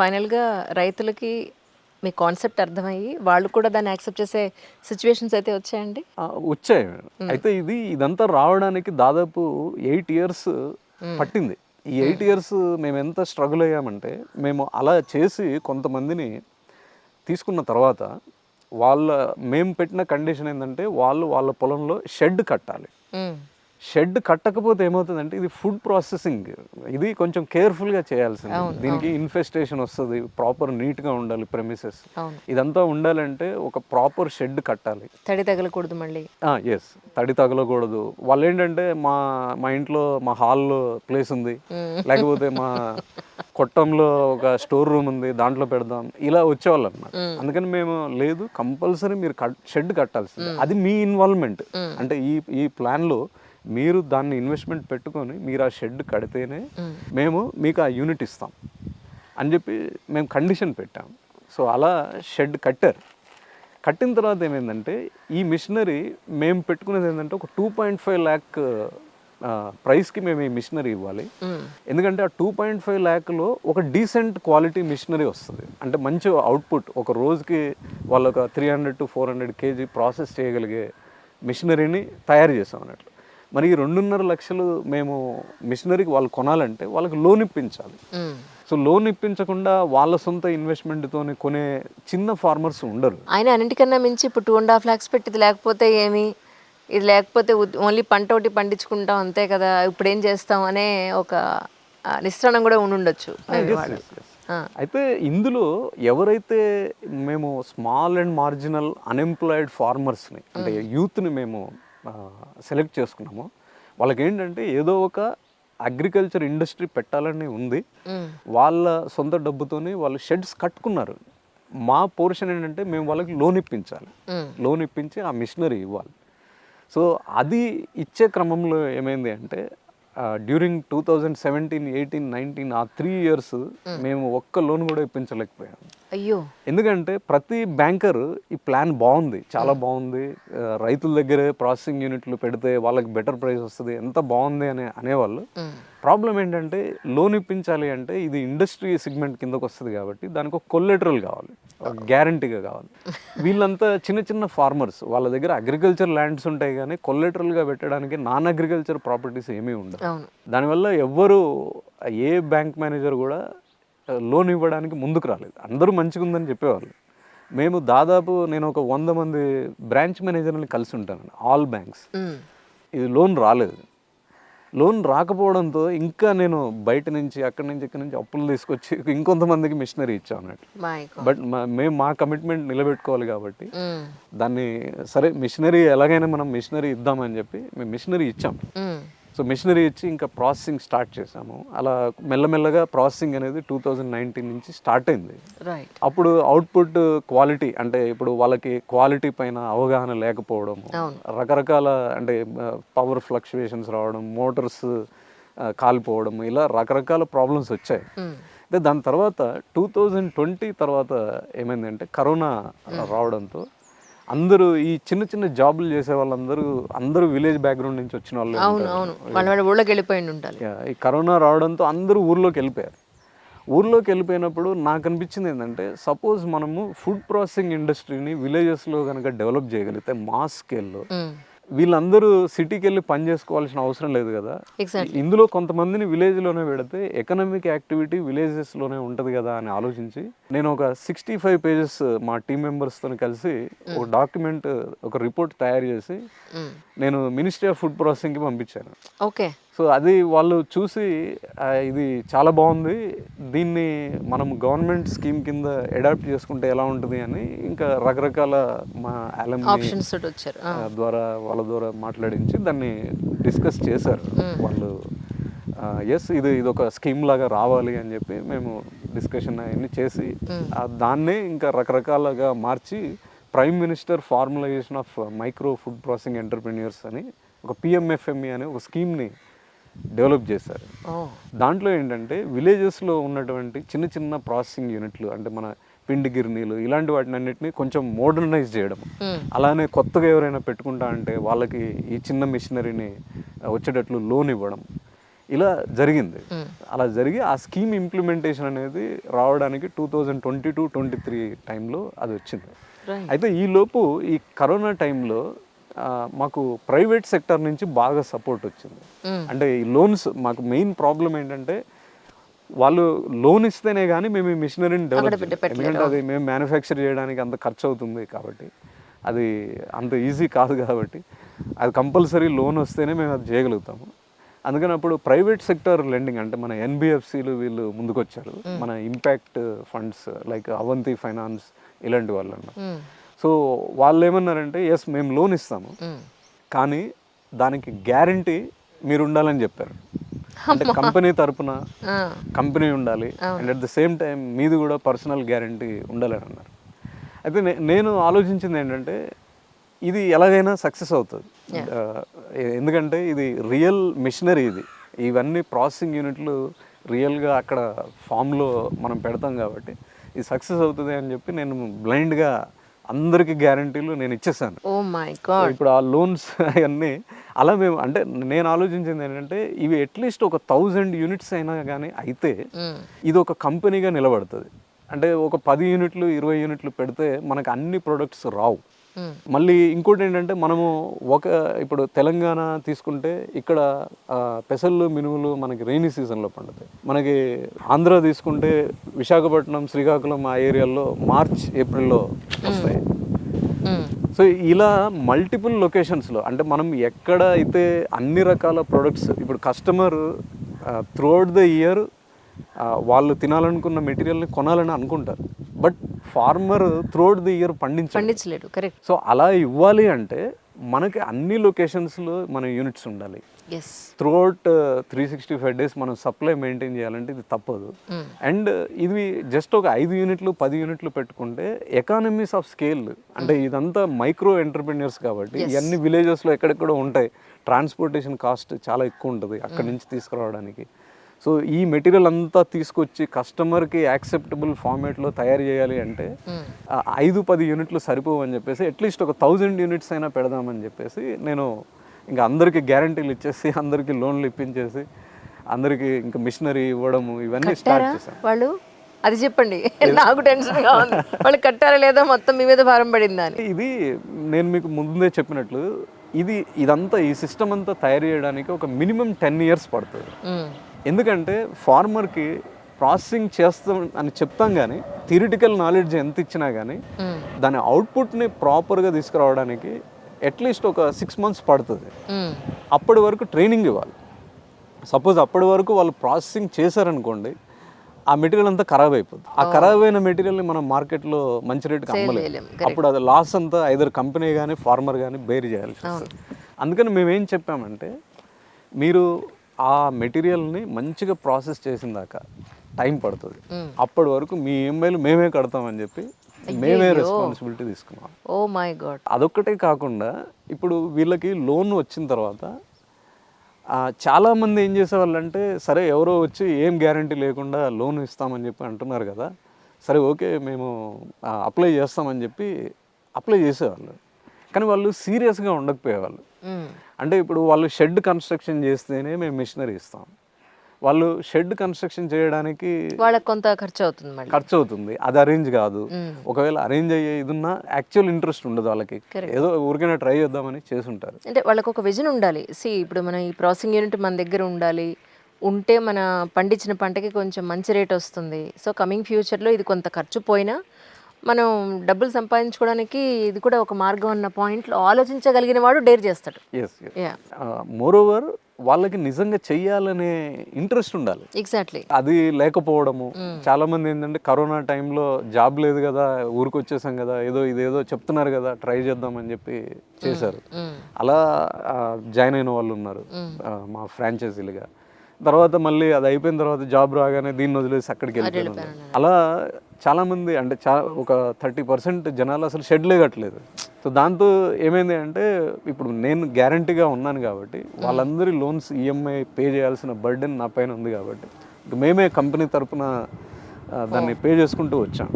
ఫైనల్‌గా రైతులకి మీ కాన్సెప్ట్ అర్థమయ్యి, వాళ్ళు కూడా దాన్ని యాక్సెప్ట్ చేసే సిట్యుయేషన్స్ అయితే వచ్చాయండి? వచ్చాయి మేడం. అయితే ఇదంతా రావడానికి దాదాపు 8 ఇయర్స్ పట్టింది. ఈ 8 ఇయర్స్ మేము ఎంత స్ట్రగుల్ అయ్యామంటే, మేము అలా చేసి కొంతమందిని తీసుకున్న తర్వాత మేము పెట్టిన కండిషన్ ఏంటంటే, వాళ్ళ పొలంలో షెడ్ కట్టాలి. హ్మ్. షెడ్ కట్టకపోతే ఏమవుతుందంటే, ఇది ఫుడ్ ప్రాసెసింగ్, ఇది కొంచెం కేర్ఫుల్గా చేయాల్సింది. అవును. దీనికి ఇన్ఫెస్టేషన్ వస్తుంది, ప్రాపర్ నీట్గా ఉండాలి ప్రెమిసెస్. అవును. ఇదంతా ఉండాలంటే ఒక ప్రాపర్ షెడ్ కట్టాలి. తడి తగలకూడదు మళ్ళీ. ఎస్, తడి తగలకూడదు. వాళ్ళు ఏంటంటే మా ఇంట్లో మా హాల్లో ప్లేస్ ఉంది, లేకపోతే మా కొట్టంలో ఒక స్టోర్ రూమ్ ఉంది, దాంట్లో పెడదాం, ఇలా వచ్చేవాళ్ళు అన్నమాట. అందుకని మేము లేదు, కంపల్సరీ మీరు షెడ్ కట్టాల్సింది. అది మీ ఇన్వాల్వ్మెంట్. అంటే ఈ ప్లాన్లో మీరు దాన్ని ఇన్వెస్ట్మెంట్ పెట్టుకొని మీరు ఆ షెడ్ కడితేనే మేము మీకు ఆ యూనిట్ ఇస్తాం అని చెప్పి మేము కండిషన్ పెట్టాం. సో అలా షెడ్ కట్టారు. కట్టిన తర్వాత ఏమైందంటే, ఈ మిషనరీ మేము పెట్టుకునేది ఏంటంటే ఒక 2.5 ల్యాక్ ప్రైస్కి మేము ఈ మిషనరీ ఇవ్వాలి. ఎందుకంటే ఆ 2.5 ల్యాక్లో ఒక డీసెంట్ క్వాలిటీ మిషనరీ వస్తుంది. అంటే మంచి అవుట్పుట్, ఒక రోజుకి వాళ్ళు ఒక 300 to 400 kg ప్రాసెస్ చేయగలిగే మిషనరీని తయారు చేసాం అన్నట్లు. మరి ఈ 2.5 లక్షలు మేము మిషనరీకి వాళ్ళు కొనాలంటే వాళ్ళకి లోన్ ఇప్పించాలి. సో లోన్ ఇప్పించకుండా వాళ్ళ సొంత ఇన్వెస్ట్మెంట్తో కొనే చిన్న ఫార్మర్స్ ఉండరు. ఆయన అన్నిటికన్నా మించి ఇప్పుడు 2.5 lakhs పెట్టి ఇది లేకపోతే ఏమి, ఇది లేకపోతే ఓన్లీ పంట ఒకటి పండించుకుంటాం అంతే కదా, ఇప్పుడు ఏం చేస్తాం అనే ఒక నిస్త్రాణం కూడా ఉండుండొచ్చు. అయితే ఇందులో ఎవరైతే మేము స్మాల్ అండ్ మార్జినల్ అన్ఎంప్లాయిడ్ ఫార్మర్స్ని, అంటే యూత్ని మేము సెలెక్ట్ చేసుకున్నామో, వాళ్ళకి ఏంటంటే ఏదో ఒక అగ్రికల్చర్ ఇండస్ట్రీ పెట్టాలని ఉంది. వాళ్ళ సొంత డబ్బుతోని వాళ్ళు షెడ్స్ కట్టుకున్నారు. మా పోర్షన్ ఏంటంటే మేము వాళ్ళకి లోన్ ఇప్పించాలి. లోన్ ఇప్పించి ఆ మిషనరీ ఇవ్వాలి. సో అది ఇచ్చే క్రమంలో ఏమైంది అంటే, డ్యూరింగ్ 2017, 18, 19 ఆ 3 years మేము ఒక్క లోన్ కూడా ఇప్పించలేకపోయాము. అయ్యో. ఎందుకంటే ప్రతి బ్యాంకర్ ఈ ప్లాన్ బాగుంది, చాలా బాగుంది, రైతుల దగ్గరే ప్రాసెసింగ్ యూనిట్లు పెడితే వాళ్ళకి బెటర్ ప్రైస్ వస్తుంది, ఎంత బాగుంది అనేవాళ్ళు. ప్రాబ్లం ఏంటంటే, లోన్ ఇప్పించాలి అంటే ఇది ఇండస్ట్రీ సెగ్మెంట్ కిందకు వస్తుంది కాబట్టి దానికి ఒక కొల్లెటరల్ కావాలి, గ్యారంటీగా కావాలి. వీళ్ళంతా చిన్న చిన్న ఫార్మర్స్, వాళ్ళ దగ్గర అగ్రికల్చర్ ల్యాండ్స్ ఉంటాయి కానీ కొల్లెటరల్గా పెట్టడానికి నాన్ అగ్రికల్చర్ ప్రాపర్టీస్ ఏమీ ఉండవు. దానివల్ల ఎవ్వరు, ఏ బ్యాంక్ మేనేజర్ కూడా లోన్ ఇవ్వడానికి ముందుకు రాలేదు. అందరూ మంచిగా ఉందని చెప్పేవాళ్ళు. మేము దాదాపు నేను ఒక 100 మంది బ్రాంచ్ మేనేజర్ని కలిసి ఉంటాను, ఆల్ బ్యాంక్స్. ఇది లోన్ రాలేదు. లోన్ రాకపోవడంతో ఇంకా నేను బయట నుంచి అక్కడి నుంచి ఇక్కడి నుంచి అప్పులు తీసుకొచ్చి ఇంకొంతమందికి మిషనరీ ఇచ్చాం అన్నట్టు. బట్ మేము మా కమిట్మెంట్ నిలబెట్టుకోవాలి కాబట్టి దాన్ని సరే మిషనరీ ఎలాగైనా మనం మిషనరీ ఇద్దామని చెప్పి మేము మిషనరీ ఇచ్చాం. సో మిషనరీ ఇచ్చి ఇంకా ప్రాసెసింగ్ స్టార్ట్ చేసాము. అలా మెల్లమెల్లగా ప్రాసెసింగ్ అనేది 2019 నుంచి స్టార్ట్ అయింది. అప్పుడు అవుట్పుట్ క్వాలిటీ, అంటే ఇప్పుడు వాళ్ళకి క్వాలిటీ పైన అవగాహన లేకపోవడం, రకరకాల అంటే పవర్ ఫ్లక్చువేషన్స్ రావడం, మోటార్స్ కాలిపోవడం, ఇలా రకరకాల ప్రాబ్లమ్స్ వచ్చాయి. అంటే దాని తర్వాత 2020 తర్వాత ఏమైందంటే, కరోనా రావడంతో అందరూ ఈ చిన్న చిన్న జాబులు చేసే వాళ్ళందరూ విలేజ్ బ్యాక్గ్రౌండ్ నుంచి వచ్చిన వాళ్ళు ఊళ్ళోకి వెళ్ళిపోయి ఉండాలి. ఈ కరోనా రావడంతో అందరూ ఊర్లోకి వెళ్ళిపోయారు. ఊర్లోకి వెళ్ళిపోయినప్పుడు నాకు అనిపించింది ఏంటంటే, సపోజ్ మనము ఫుడ్ ప్రాసెసింగ్ ఇండస్ట్రీని విలేజెస్లో కనుక డెవలప్ చేయగలిగితే మాస్ స్కేల్లో, వీళ్ళందరూ సిటీకి వెళ్ళి పని చేసుకోవాల్సిన అవసరం లేదు కదా. ఇందులో కొంతమందిని విలేజ్లోనే పెడితే ఎకనామిక్ యాక్టివిటీ విలేజెస్లోనే ఉంటుంది కదా అని ఆలోచించి నేను ఒక 65 pages మా టీం మెంబర్స్తో కలిసి ఒక డాక్యుమెంట్, ఒక రిపోర్ట్ తయారు చేసి నేను మినిస్ట్రీ ఆఫ్ ఫుడ్ ప్రాసెసింగ్కి పంపించాను. ఓకే. సో అది వాళ్ళు చూసి ఇది చాలా బాగుంది, దీన్ని మనం గవర్నమెంట్ స్కీమ్ కింద అడాప్ట్ చేసుకుంటే ఎలా ఉంటుంది అని ఇంకా రకరకాల మా ఆప్షన్స్ ద్వారా వాళ్ళ ద్వారా మాట్లాడించి దాన్ని డిస్కస్ చేశారు వాళ్ళు. ఇది ఒక స్కీమ్ లాగా రావాలి అని చెప్పి మేము డిస్కషన్ అవన్నీ చేసి దాన్నే ఇంకా రకరకాలుగా మార్చి prime minister formalisation of micro food processing entrepreneurs అని ఒక PMFME అనే ఒక స్కీమ్ని డెవలప్ చేశారు. దాంట్లో ఏంటంటే విలేజెస్లో ఉన్నటువంటి చిన్న చిన్న ప్రాసెసింగ్ యూనిట్లు, అంటే మన పిండి గిర్నీలు ఇలాంటి వాటిని అన్నిటిని కొంచెం మోడర్నైజ్ చేయడం, అలానే కొత్తగా ఎవరైనా పెట్టుకుంటా అంటే వాళ్ళకి ఈ చిన్న మిషనరీని వచ్చేటట్లు లోన్ ఇవ్వడం, ఇలా జరిగింది. అలా జరిగి ఆ స్కీమ్ ఇంప్లిమెంటేషన్ అనేది రావడానికి 2022-23 టైంలో అది వచ్చింది. అయితే ఈలోపు ఈ కరోనా టైంలో మాకు ప్రైవేట్ సెక్టర్ నుంచి బాగా సపోర్ట్ వచ్చింది. అంటే ఈ లోన్స్ మాకు మెయిన్ ప్రాబ్లం ఏంటంటే వాళ్ళు లోన్ ఇస్తేనే కానీ మేము ఈ మిషనరీని డెవలప్ చేయాలి. ఎందుకంటే అది మేము మ్యానుఫ్యాక్చర్ చేయడానికి అంత ఖర్చు అవుతుంది కాబట్టి, అది అంత ఈజీ కాదు కాబట్టి అది కంపల్సరీ లోన్ వస్తేనే మేము అది చేయగలుగుతాము. అందుకని అప్పుడు ప్రైవేట్ సెక్టర్ లెండింగ్ అంటే మన ఎన్బిఎఫ్సిలు వీళ్ళు ముందుకొచ్చారు, మన impact funds like Avanti finance ఇలాంటి వాళ్ళు అన్నారు. సో వాళ్ళు ఏమన్నారంటే ఎస్ మేము లోన్ ఇస్తాము కానీ దానికి గ్యారంటీ మీరు ఉండాలని చెప్పారు. అంటే కంపెనీ తరపున కంపెనీ ఉండాలి and at the same time మీది కూడా పర్సనల్ గ్యారంటీ ఉండాలని అన్నారు. అయితే నేను ఆలోచించింది ఏంటంటే ఇది ఎలాగైనా సక్సెస్ అవుతుంది. ఎందుకంటే ఇది రియల్ మిషనరీ, ఇవన్నీ ప్రాసెసింగ్ యూనిట్లు రియల్గా అక్కడ ఫామ్లో మనం పెడతాం కాబట్టి ఇది సక్సెస్ అవుతుంది అని చెప్పి నేను బ్లైండ్గా అందరికి గ్యారంటీలు నేను ఇచ్చేసాను. Oh my god. ఇప్పుడు ఆ లోన్స్ అవన్నీ అలా మేము అంటే నేను ఆలోచించింది ఏంటంటే ఇవి అట్లీస్ట్ ఒక 1000 యూనిట్స్ అయినా కానీ అయితే ఇది ఒక కంపెనీగా నిలబడుతుంది. అంటే ఒక 10 యూనిట్లు 20 యూనిట్లు పెడితే మనకు అన్ని ప్రొడక్ట్స్ రావు. మళ్ళీ ఇంకోటి ఏంటంటే మనము ఇప్పుడు తెలంగాణ తీసుకుంటే ఇక్కడ పెసళ్ళు మినుములు మనకి రైనీ సీజన్లో పండుతాయి. మనకి ఆంధ్ర తీసుకుంటే విశాఖపట్నం శ్రీకాకుళం ఆ ఏరియాలో మార్చ్ ఏప్రిల్లో వస్తాయి. సో ఇలా మల్టిపుల్ లొకేషన్స్లో అంటే మనం ఎక్కడ అయితే అన్ని రకాల ప్రొడక్ట్స్ ఇప్పుడు కస్టమర్ త్రూఅవుట్ ద ఇయర్ వాళ్ళు తినాలనుకున్న మెటీరియల్ని కొనాలని అనుకుంటారు, but farmer throughout the year పండించలేడు. కరెక్ట్. సో అలా ఇవ్వాలి అంటే మనకి అన్ని లొకేషన్స్లో మన యూనిట్స్ ఉండాలి. త్రూఅవుట్ 365 days మనం సప్లై మెయింటైన్ చేయాలంటే ఇది తప్పదు. అండ్ ఇది జస్ట్ ఒక 5 యూనిట్లు 10 యూనిట్లు పెట్టుకుంటే ఎకానమీస్ ఆఫ్ స్కేల్ అంటే ఇదంతా మైక్రో ఎంటర్ప్రెన్యూర్స్ కాబట్టి ఇవన్నీ విలేజెస్లో ఎక్కడెక్కడో ఉంటాయి. ట్రాన్స్పోర్టేషన్ కాస్ట్ చాలా ఎక్కువ ఉంటుంది అక్కడి నుంచి తీసుకురావడానికి. సో ఈ మెటీరియల్ అంతా తీసుకొచ్చి కస్టమర్కి యాక్సెప్టబుల్ ఫార్మేట్లో తయారు చేయాలి అంటే 5-10 యూనిట్లు సరిపోవని చెప్పేసి అట్లీస్ట్ ఒక 1000 యూనిట్స్ అయినా పెడదామని చెప్పేసి నేను ఇంకా అందరికీ గ్యారంటీలు ఇచ్చేసి అందరికీ లోన్లు ఇప్పించేసి అందరికీ ఇంకా మిషనరీ ఇవ్వడము ఇవన్నీ స్టార్ట్ చేశాను. వాళ్ళు అది చెప్పండి, నాకు టెన్షన్గా ఉంది. వాళ్ళు కట్టారా లేదా మొత్తం మీ మీద భారం పడిందా అని. ఇది నేను మీకు ముందే చెప్పినట్లు ఇదంతా ఈ సిస్టమ్ అంతా తయారు చేయడానికి ఒక మినిమం 10 years పడుతుంది. ఎందుకంటే ఫార్మర్కి ప్రాసెసింగ్ చేస్తాం అని చెప్తాం కానీ థియరిటికల్ నాలెడ్జ్ ఎంత ఇచ్చినా కానీ దాని అవుట్పుట్ని ప్రాపర్గా తీసుకురావడానికి అట్లీస్ట్ ఒక 6 months పడుతుంది. అప్పటి వరకు ట్రైనింగ్ ఇవ్వాలి. సపోజ్ అప్పటి వరకు వాళ్ళు ప్రాసెసింగ్ చేశారనుకోండి ఆ మెటీరియల్ అంతా ఖరాబ్ అయిపోతుంది. ఆ ఖరాబ్ అయిన మెటీరియల్ని మనం మార్కెట్లో మంచి రేటుకి అమ్మలేము. అప్పుడు అది లాస్ అంతా ఐదర్ కంపెనీ కానీ ఫార్మర్ కానీ బేర్ చేయాల్సి వస్తుంది. అందుకని మేమేం చెప్పామంటే మీరు ఆ మెటీరియల్ని మంచిగా ప్రాసెస్ చేసిన దాకా టైం పడుతుంది. అప్పటి వరకు మీ ఈఎంఐలు మేమే కడతామని చెప్పి మేమే రెస్పాన్సిబిలిటీ తీసుకున్నాం. Oh my god. అదొక్కటే కాకుండా ఇప్పుడు వీళ్ళకి లోన్ వచ్చిన తర్వాత చాలామంది ఏం చేసేవాళ్ళంటే సరే ఎవరో వచ్చి ఏం గ్యారంటీ లేకుండా లోన్ ఇస్తామని చెప్పి అంటున్నారు కదా, సరే ఓకే మేము అప్లై చేస్తామని చెప్పి అప్లై చేసేవాళ్ళు. కానీ వాళ్ళు సీరియస్గా ఉండకపోయేవాళ్ళు. అంటే ఇప్పుడు వాళ్ళు షెడ్ కన్స్ట్రక్షన్ చేస్తేనే మేము మిషనరీ ఇస్తాం. వాళ్ళు షెడ్ కన్స్ట్రక్షన్ చేయడానికి వాళ్ళకి కొంత ఖర్చు అవుతుంది, అది అరేంజ్ కాదు. ఒకవేళ అరేంజ్ అయ్యే ఇది ఉన్నా యాక్చువల్ ఇంట్రెస్ట్ ఉండదు వాళ్ళకి, ఏదో ఊరికైనా ట్రై చేద్దామని చేసుంటారు. అంటే వాళ్ళకి ఒక విజన్ ఉండాలి. ఇప్పుడు మన ఈ ప్రాసెసింగ్ యూనిట్ మన దగ్గర ఉండాలి, ఉంటే మన పండించిన పంటకి కొంచెం మంచి రేట్ వస్తుంది. సో కమింగ్ ఫ్యూచర్లో ఇది కొంత ఖర్చు పోయినా మనం డబ్బులు సంపాదించుకోవడానికి ఇది కూడా ఒక మార్గం అన్న పాయింట్లో ఆలోచించగలిగిన వాడు డేర్ చేస్తాడు. మోరోవర్ వాళ్ళకి నిజంగా చెయ్యాలనే ఇంట్రెస్ట్ ఉండాలి. ఎగ్జాక్ట్లీ. అది లేకపోవడము చాలా మంది ఏంటంటే కరోనా టైంలో జాబ్ లేదు కదా, ఊరికి వచ్చేసాం కదా, ఇదేదో చెప్తున్నారు కదా ట్రై చేద్దామని చెప్పి చేశారు. అలా జాయిన్ అయిన వాళ్ళు ఉన్నారు మా ఫ్రాంచైజీలుగా. తర్వాత మళ్ళీ అది అయిపోయిన తర్వాత జాబ్ రాగానే దీన్ని వదిలేసి అక్కడికి వెళ్ళిపోయారు. అలా చాలామంది అంటే ఒక 30% జనాలు అసలు షెడ్లే కట్టలేదు. సో దాంతో ఏమైంది అంటే ఇప్పుడు నేను గ్యారంటీగా ఉన్నాను కాబట్టి వాళ్ళందరి లోన్స్ ఈఎంఐ పే చేయాల్సిన బర్డెన్ నా పైన ఉంది కాబట్టి మేమే కంపెనీ తరపున దాన్ని పే చేసుకుంటూ వచ్చాం.